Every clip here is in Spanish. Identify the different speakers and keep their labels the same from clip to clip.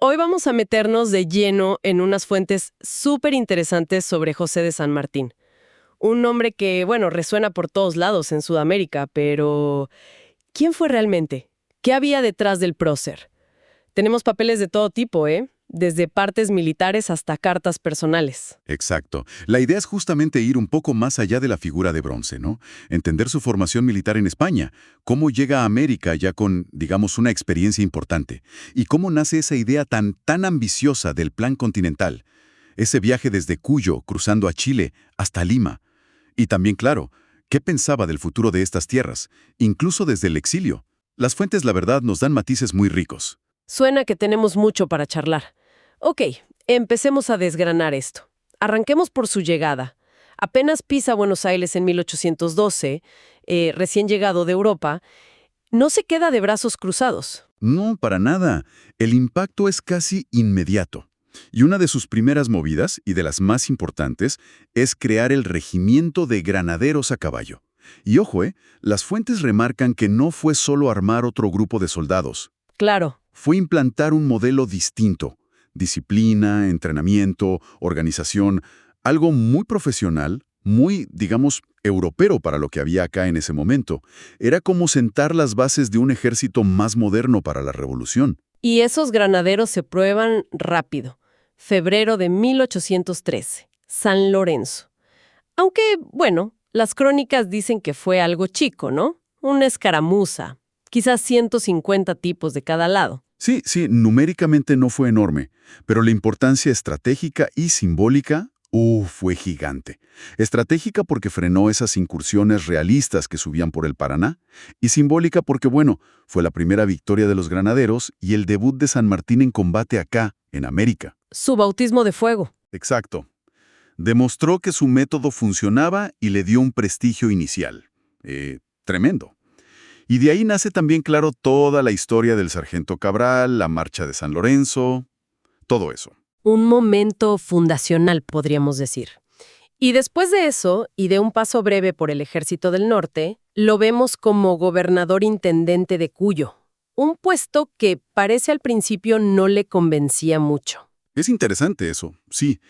Speaker 1: Hoy vamos a meternos de lleno en unas fuentes súper interesantes sobre José de San Martín. Un nombre que, bueno, resuena por todos lados en Sudamérica, pero ¿quién fue realmente? ¿Qué había detrás del prócer? Tenemos papeles de todo tipo, ¿eh? Desde partes militares hasta cartas personales.
Speaker 2: Exacto. La idea es justamente ir un poco más allá de la figura de bronce, ¿no? Entender su formación militar en España, cómo llega a América ya con, digamos, una experiencia importante, y cómo nace esa idea tan ambiciosa del Plan Continental, ese viaje desde Cuyo, cruzando a Chile, hasta Lima. Y también, claro, ¿qué pensaba del futuro de estas tierras, incluso desde el exilio? Las fuentes, la verdad, nos dan matices muy ricos.
Speaker 1: Suena que tenemos mucho para charlar. Ok, empecemos a desgranar esto. Arranquemos por su llegada. Apenas pisa Buenos Aires en 1812, recién llegado de Europa, no se queda de brazos cruzados.
Speaker 2: No, para nada. El impacto es casi inmediato. Y una de sus primeras movidas, y de las más importantes, es crear el regimiento de granaderos a caballo. Y ojo, las fuentes remarcan que no fue solo armar otro grupo de soldados.
Speaker 1: Claro.
Speaker 2: Fue implantar un modelo distinto. Disciplina, entrenamiento, organización, algo muy profesional, muy, digamos, europeo para lo que había acá en ese momento. Era como sentar las bases de un ejército más moderno para la revolución.
Speaker 1: Y esos granaderos se prueban rápido. Febrero de 1813, San Lorenzo. Aunque, bueno, las crónicas dicen que fue algo chico, ¿no? Una escaramuza, quizás 150 tipos de cada lado.
Speaker 2: Sí, numéricamente no fue enorme, pero la importancia estratégica y simbólica, fue gigante. Estratégica porque frenó esas incursiones realistas que subían por el Paraná, y simbólica porque, bueno, fue la primera victoria de los granaderos y el debut de San Martín en combate acá, en América.
Speaker 1: Su bautismo de fuego.
Speaker 2: Exacto. Demostró que su método funcionaba y le dio un prestigio inicial. Tremendo. Y de ahí nace también, claro, toda la historia del sargento Cabral, la marcha de San Lorenzo, todo eso.
Speaker 1: Un momento fundacional, podríamos decir. Y después de eso, y de un paso breve por el Ejército del Norte, lo vemos como gobernador intendente de Cuyo, un puesto que parece al principio no le convencía mucho.
Speaker 2: Es interesante eso, sí.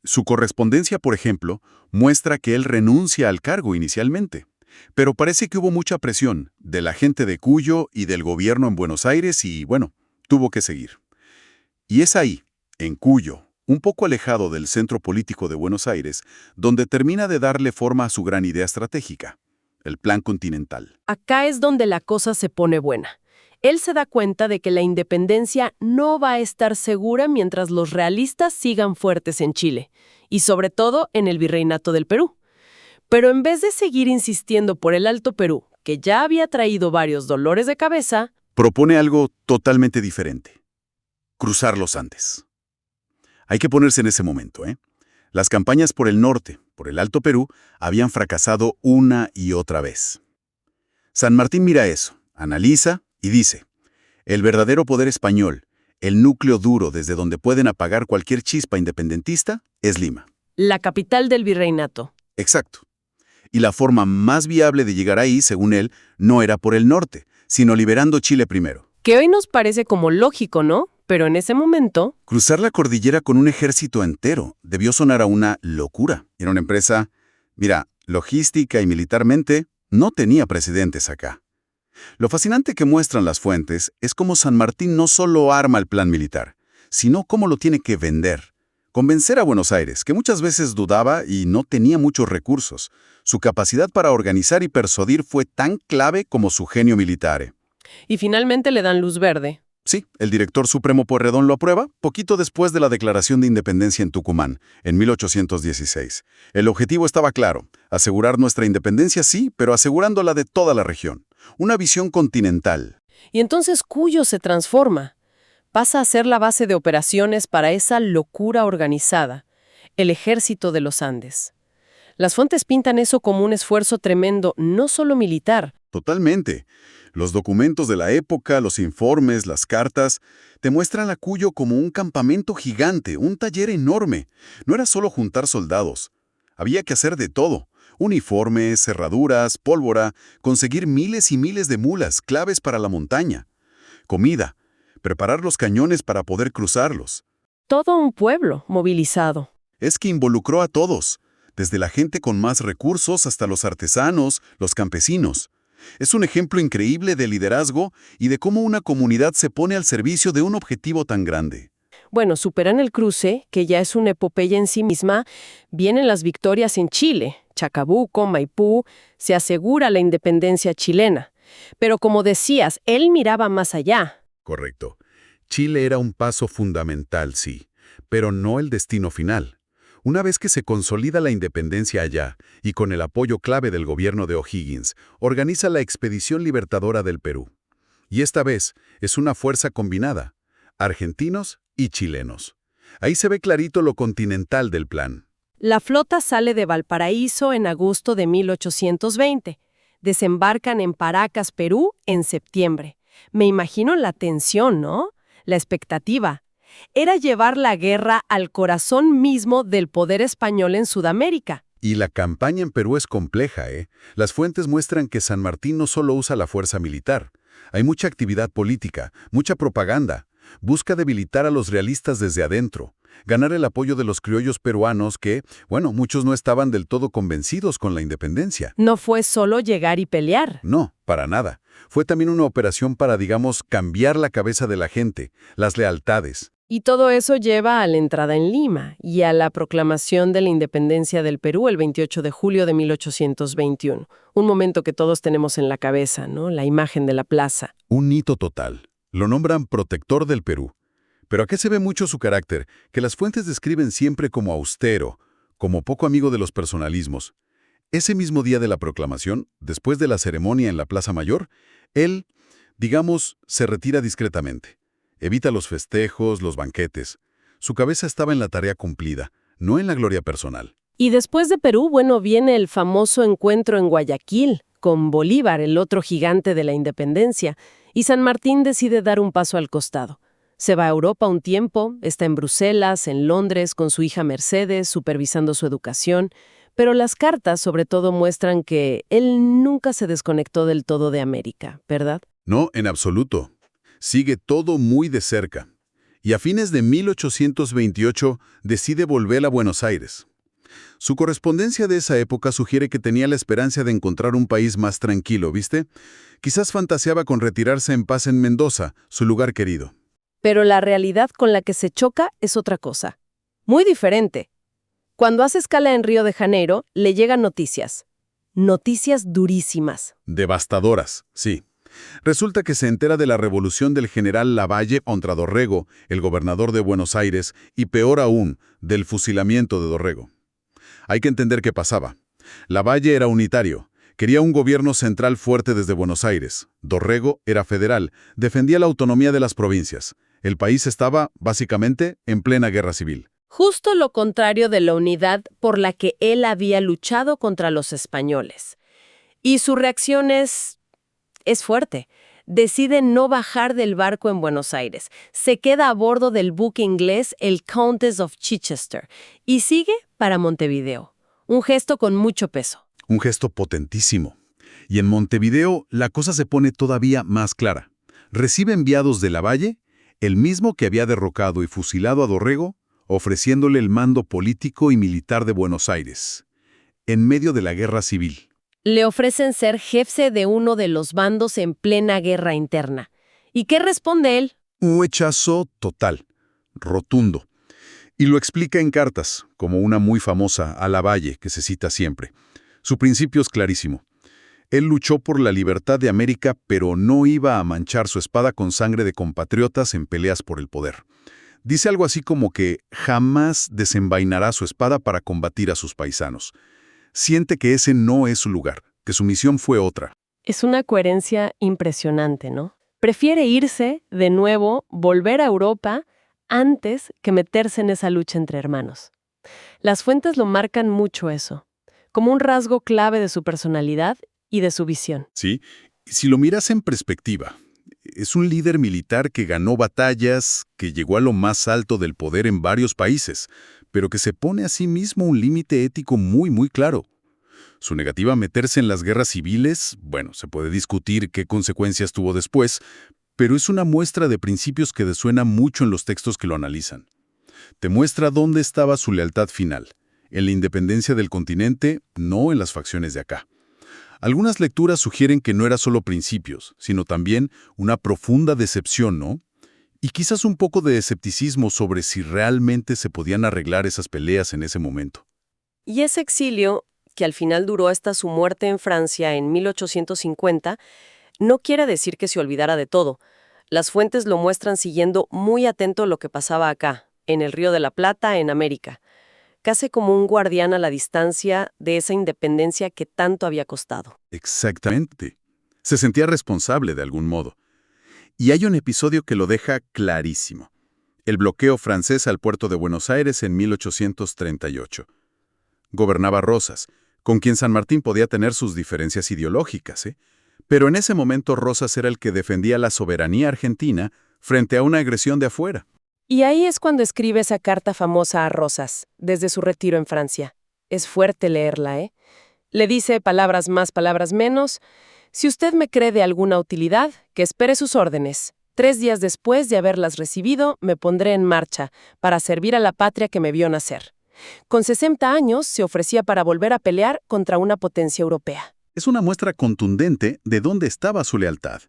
Speaker 2: Su correspondencia, por ejemplo, muestra que él renuncia al cargo inicialmente. Pero parece que hubo mucha presión de la gente de Cuyo y del gobierno en Buenos Aires y, bueno, tuvo que seguir. Y es ahí, en Cuyo, un poco alejado del centro político de Buenos Aires, donde termina de darle forma a su gran idea estratégica, el Plan Continental.
Speaker 1: Acá es donde la cosa se pone buena. Él se da cuenta de que la independencia no va a estar segura mientras los realistas sigan fuertes en Chile, y sobre todo en el Virreinato del Perú. Pero en vez de seguir insistiendo por el Alto Perú, que ya había traído varios dolores de cabeza,
Speaker 2: Propone algo totalmente diferente. Cruzar los Andes. Hay que ponerse en ese momento, ¿eh? Las campañas por el norte, por el Alto Perú, habían fracasado una y otra vez. San Martín mira eso, analiza y dice, el verdadero poder español, el núcleo duro desde donde pueden apagar cualquier chispa independentista, es Lima.
Speaker 1: la capital del virreinato.
Speaker 2: Exacto. Y la forma más viable de llegar ahí, según él, no era por el norte, sino liberando Chile primero.
Speaker 1: Que hoy nos parece como lógico, ¿no? Pero en ese momento,
Speaker 2: Cruzar la cordillera con un ejército entero debió sonar a una locura. Era una empresa, mira, logística y militarmente no tenía precedentes acá. Lo fascinante que muestran las fuentes es cómo San Martín no solo arma el plan militar, sino cómo lo tiene que vender. Convencer a Buenos Aires, que muchas veces dudaba y no tenía muchos recursos. Su capacidad para organizar y persuadir fue tan clave como su genio militar.
Speaker 1: y finalmente le dan luz verde.
Speaker 2: Sí, el director supremo Pueyrredón lo aprueba poquito después de la Declaración de Independencia en Tucumán, en 1816. El objetivo estaba claro, asegurar nuestra independencia sí, pero asegurándola de toda la región. Una visión continental.
Speaker 1: Y entonces Cuyo se transforma. Pasa a ser la base de operaciones para esa locura organizada, el Ejército de los Andes. Las fuentes pintan eso como un esfuerzo tremendo, no solo militar.
Speaker 2: Totalmente. Los documentos de la época, los informes, las cartas, te muestran a Cuyo como un campamento gigante, un taller enorme. No era solo juntar soldados. Había que hacer de todo. Uniformes, cerraduras, pólvora, conseguir miles y miles de mulas, claves para la montaña. Comida. preparar los cañones para poder cruzarlos.
Speaker 1: Todo un pueblo movilizado.
Speaker 2: Es que involucró a todos, desde la gente con más recursos hasta los artesanos, los campesinos. Es un ejemplo increíble de liderazgo y de cómo una comunidad se pone al servicio de un objetivo tan grande.
Speaker 1: Bueno, superan el cruce, que ya es una epopeya en sí misma, vienen las victorias en Chile, Chacabuco, Maipú, se asegura la independencia chilena. Pero como decías, él miraba más allá.
Speaker 2: Correcto. Chile era un paso fundamental, sí, pero no el destino final. Una vez que se consolida la independencia allá, y con el apoyo clave del gobierno de O'Higgins, organiza la Expedición Libertadora del Perú. Y esta vez es una fuerza combinada, argentinos y chilenos. Ahí se ve clarito lo continental del plan.
Speaker 1: La flota sale de Valparaíso en agosto de 1820. Desembarcan en Paracas, Perú, en septiembre. Me imagino la tensión, ¿no? La expectativa. Era llevar la guerra al corazón mismo del poder español en Sudamérica.
Speaker 2: Y la campaña en Perú es compleja, ¿eh? Las fuentes muestran que San Martín no solo usa la fuerza militar. Hay mucha actividad política, mucha propaganda. Busca debilitar a los realistas desde adentro, ganar el apoyo de los criollos peruanos que, bueno, muchos no estaban del todo convencidos con la independencia.
Speaker 1: No fue solo llegar y pelear.
Speaker 2: No, para nada. Fue también una operación para, digamos, cambiar la cabeza de la gente, las lealtades.
Speaker 1: Y todo eso lleva a la entrada en Lima y a la proclamación de la independencia del Perú el 28 de julio de 1821. Un momento que todos tenemos en la cabeza, ¿no? La imagen de la plaza.
Speaker 2: Un hito total. Lo nombran protector del Perú. Pero ¿a qué se ve mucho su carácter? Que las fuentes describen siempre como austero, como poco amigo de los personalismos. Ese mismo día de la proclamación, después de la ceremonia en la Plaza Mayor, él, digamos, se retira discretamente. Evita los festejos, los banquetes. Su cabeza estaba en la tarea cumplida, no en la gloria personal.
Speaker 1: Y después de Perú, bueno, viene el famoso encuentro en Guayaquil, con Bolívar, el otro gigante de la independencia, y San Martín decide dar un paso al costado. Se va a Europa un tiempo, está en Bruselas, en Londres, con su hija Mercedes, supervisando su educación, pero las cartas sobre todo muestran que él nunca se desconectó del todo de América, ¿verdad?
Speaker 2: No, en absoluto. Sigue todo muy de cerca. Y a fines de 1828 decide volver a Buenos Aires. Su correspondencia de esa época sugiere que tenía la esperanza de encontrar un país más tranquilo, ¿viste? Quizás fantaseaba con retirarse en paz en Mendoza, su lugar querido.
Speaker 1: Pero la realidad con la que se choca es otra cosa. Muy diferente. Cuando hace escala en Río de Janeiro, le llegan noticias. Noticias durísimas.
Speaker 2: Devastadoras, sí. Resulta que se entera de la revolución del general Lavalle contra Dorrego, el gobernador de Buenos Aires, y peor aún, del fusilamiento de Dorrego. Hay que entender qué pasaba. Lavalle era unitario, quería un gobierno central fuerte desde Buenos Aires. Dorrego era federal, defendía la autonomía de las provincias. El país estaba, básicamente, en plena guerra civil.
Speaker 1: Justo lo contrario de la unidad por la que él había luchado contra los españoles. Y su reacción es fuerte. Decide no bajar del barco en Buenos Aires. Se queda a bordo del buque inglés el Countess of Chichester y sigue para Montevideo. Un gesto con mucho peso.
Speaker 2: Un gesto potentísimo. Y en Montevideo la cosa se pone todavía más clara. Recibe enviados de Lavalle, el mismo que había derrocado y fusilado a Dorrego, ofreciéndole el mando político y militar de Buenos Aires, en medio de la guerra civil.
Speaker 1: Le ofrecen ser jefe de uno de los bandos en plena guerra interna. ¿Y qué responde él?
Speaker 2: Un rechazo total, rotundo. Y lo explica en cartas, como una muy famosa a Lavalle, que se cita siempre. Su principio es clarísimo. Él luchó por la libertad de América, pero no iba a manchar su espada con sangre de compatriotas en peleas por el poder. Dice algo así como que jamás desenvainará su espada para combatir a sus paisanos. Siente que ese no es su lugar, que su misión fue otra.
Speaker 1: Es una coherencia impresionante, ¿no? Prefiere irse, de nuevo, volver a Europa, antes que meterse en esa lucha entre hermanos. Las fuentes lo marcan mucho eso, como un rasgo clave de su personalidad y de su visión.
Speaker 2: Sí, si lo miras en perspectiva, es un líder militar que ganó batallas, que llegó a lo más alto del poder en varios países, pero que se pone a sí mismo un límite ético muy claro. Su negativa a meterse en las guerras civiles, bueno, se puede discutir qué consecuencias tuvo después,
Speaker 3: pero es una muestra de principios que desuena mucho en los textos que lo analizan. Te muestra dónde estaba su lealtad final, en la independencia del continente, no en las facciones de acá. Algunas lecturas sugieren que no era solo principios, sino también una profunda decepción, ¿no? Y quizás un poco de escepticismo sobre si realmente se podían arreglar esas peleas en ese momento.
Speaker 1: Y ese exilio, que al final duró hasta su muerte en Francia en 1850, no quiere decir que se olvidara de todo. Las fuentes lo muestran siguiendo muy atento lo que pasaba acá, en el Río de la Plata, en América, casi como un guardián a la distancia de esa independencia que tanto había costado.
Speaker 3: Exactamente. Se sentía responsable de algún modo. Y hay un episodio que lo deja clarísimo. El bloqueo francés al puerto de Buenos Aires en 1838. Gobernaba Rosas, con quien San Martín podía tener sus diferencias ideológicas, ¿eh? Pero en ese momento Rosas era el que defendía la soberanía argentina frente a una agresión de afuera.
Speaker 1: Y ahí es cuando escribe esa carta famosa a Rosas, desde su retiro en Francia. Es fuerte leerla, ¿eh? Le dice, palabras más, palabras menos: si usted me cree de alguna utilidad, que espere sus órdenes. 3 días después de haberlas recibido, me pondré en marcha para servir a la patria que me vio nacer. Con 60 años se ofrecía para volver a pelear contra una potencia europea.
Speaker 3: Es una muestra contundente de dónde estaba su lealtad.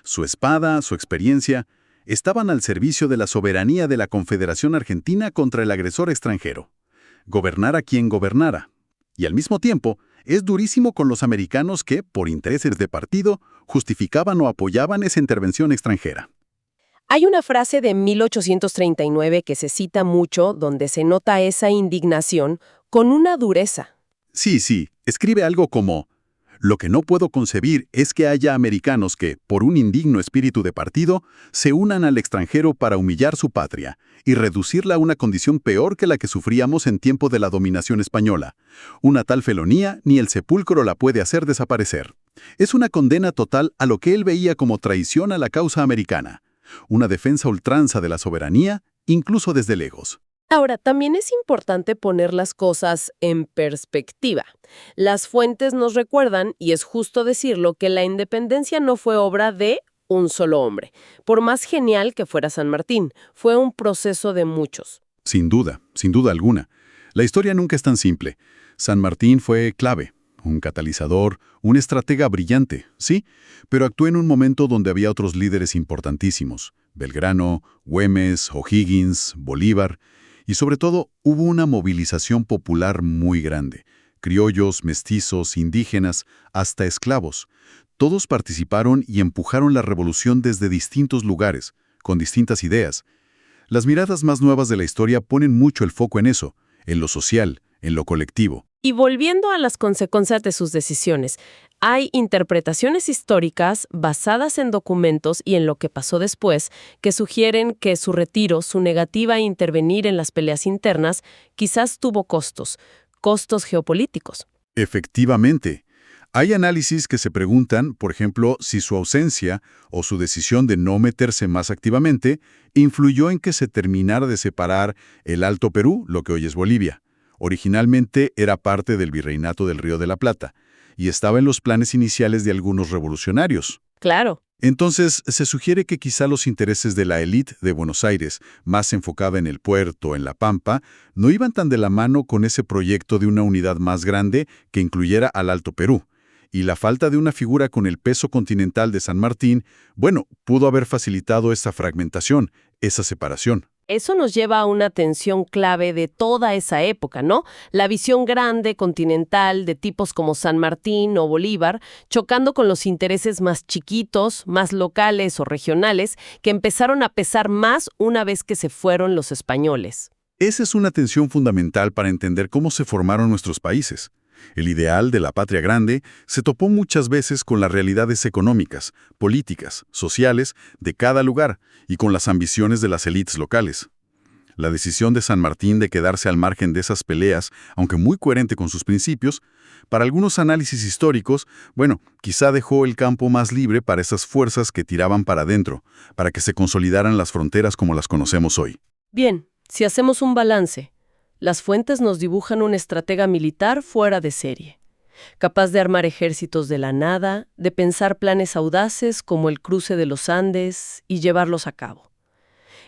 Speaker 3: Su espada, su experiencia, estaban al servicio de la soberanía de la Confederación Argentina contra el agresor extranjero. Gobernara quien gobernara. Y al mismo tiempo, es durísimo con los americanos que, por intereses de partido, justificaban o apoyaban esa intervención extranjera.
Speaker 1: Hay una frase de 1839 que se cita mucho donde se nota esa indignación con una dureza.
Speaker 3: Sí, escribe algo como: lo que no puedo concebir es que haya americanos que, por un indigno espíritu de partido, se unan al extranjero para humillar su patria y reducirla a una condición peor que la que sufríamos en tiempo de la dominación española. Una tal felonía ni el sepulcro la puede hacer desaparecer. Es una condena total a lo que él veía como traición a la causa americana, una defensa a ultranza de la soberanía, incluso desde lejos.
Speaker 1: Ahora, también es importante poner las cosas en perspectiva. Las fuentes nos recuerdan, y es justo decirlo, que la independencia no fue obra de un solo hombre. Por más genial que fuera San Martín, fue un proceso de muchos.
Speaker 3: Sin duda alguna. La historia nunca es tan simple. San Martín fue clave, un catalizador, un estratega brillante, sí, pero actuó en un momento donde había otros líderes importantísimos: Belgrano, Güemes, O'Higgins, Bolívar. Y sobre todo, hubo una movilización popular muy grande. Criollos, mestizos, indígenas, hasta esclavos. Todos participaron y empujaron la revolución desde distintos lugares, con distintas ideas. Las miradas más nuevas de la historia ponen mucho el foco en eso, en lo social, en lo colectivo.
Speaker 1: Y volviendo a las consecuencias de sus decisiones, hay interpretaciones históricas basadas en documentos y en lo que pasó después que sugieren que su retiro, su negativa a intervenir en las peleas internas, quizás tuvo costos geopolíticos.
Speaker 3: Efectivamente. Hay análisis que se preguntan, por ejemplo, si su ausencia o su decisión de no meterse más activamente influyó en que se terminara de separar el Alto Perú, lo que hoy es Bolivia. Originalmente era parte del Virreinato del Río de la Plata y estaba en los planes iniciales de algunos revolucionarios.
Speaker 1: Claro.
Speaker 3: Entonces, se sugiere que quizá los intereses de la élite de Buenos Aires, más enfocada en el puerto, en la Pampa, no iban tan de la mano con ese proyecto de una unidad más grande que incluyera al Alto Perú. Y la falta de una figura con el peso continental de San Martín, bueno, pudo haber facilitado esa fragmentación, esa separación.
Speaker 1: Eso nos lleva a una tensión clave de toda esa época, ¿no? La visión grande, continental, de tipos como San Martín o Bolívar, chocando con los intereses más chiquitos, más locales o regionales, que empezaron a pesar más una vez que se fueron los españoles.
Speaker 3: Esa es una tensión fundamental para entender cómo se formaron nuestros países. El ideal de la patria grande se topó muchas veces con las realidades económicas, políticas, sociales de cada lugar y con las ambiciones de las élites locales. La decisión de San Martín de quedarse al margen de esas peleas, aunque muy coherente con sus principios, para algunos análisis históricos, bueno, quizá dejó el campo más libre para esas fuerzas que tiraban para adentro, para que se consolidaran las fronteras como las conocemos hoy.
Speaker 1: Bien, si hacemos un balance, las fuentes nos dibujan un estratega militar fuera de serie. capaz de armar ejércitos de la nada, de pensar planes audaces como el cruce de los Andes y llevarlos a cabo.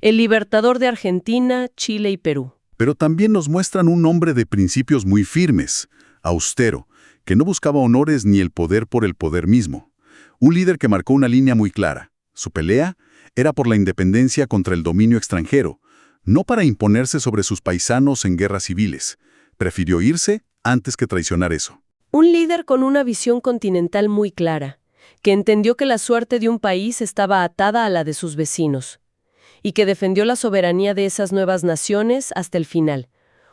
Speaker 1: El libertador de Argentina, Chile y Perú.
Speaker 3: Pero también nos muestran un hombre de principios muy firmes, austero, que no buscaba honores ni el poder por el poder mismo. Un líder que marcó una línea muy clara. Su pelea era por la independencia contra el dominio extranjero, no para imponerse sobre sus paisanos en guerras civiles. Prefirió irse antes que traicionar eso.
Speaker 1: Un líder con una visión continental muy clara, que entendió que la suerte de un país estaba atada a la de sus vecinos, y que defendió la soberanía de esas nuevas naciones hasta el final,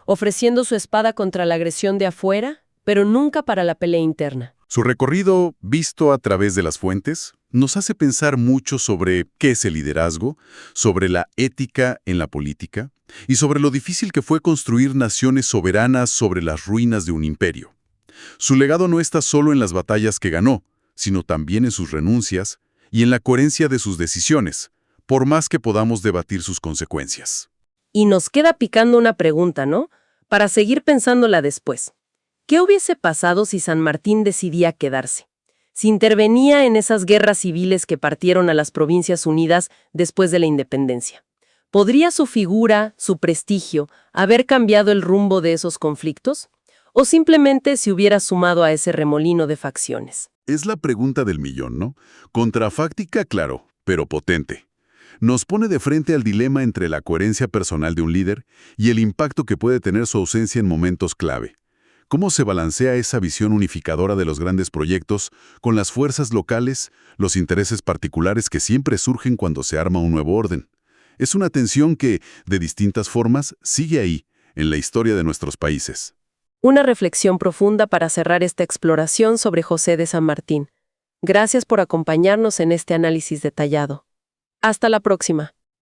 Speaker 1: ofreciendo su espada contra la agresión de afuera, pero nunca para la pelea interna.
Speaker 3: Su recorrido, visto a través de las fuentes, nos hace pensar mucho sobre qué es el liderazgo, sobre la ética en la política y sobre lo difícil que fue construir naciones soberanas sobre las ruinas de un imperio. Su legado no está solo en las batallas que ganó, sino también en sus renuncias y en la coherencia de sus decisiones, por más que podamos debatir sus consecuencias.
Speaker 1: Y nos queda picando una pregunta, ¿no? Para seguir pensándola después. ¿Qué hubiese pasado si San Martín decidía quedarse? Si intervenía en esas guerras civiles que partieron a las Provincias Unidas después de la independencia. ¿Podría su figura, su prestigio, haber cambiado el rumbo de esos conflictos? ¿O simplemente se hubiera sumado a ese remolino de facciones?
Speaker 3: Es la pregunta del millón, ¿no? Contrafáctica, claro, pero potente. Nos pone de frente al dilema entre la coherencia personal de un líder y el impacto que puede tener su ausencia en momentos clave. ¿Cómo se balancea esa visión unificadora de los grandes proyectos con las fuerzas locales, los intereses particulares que siempre surgen cuando se arma un nuevo orden? Es una tensión que, de distintas formas, sigue ahí, en la historia de nuestros países.
Speaker 1: Una reflexión profunda para cerrar esta exploración sobre José de San Martín. Gracias por acompañarnos en este análisis detallado. Hasta la próxima.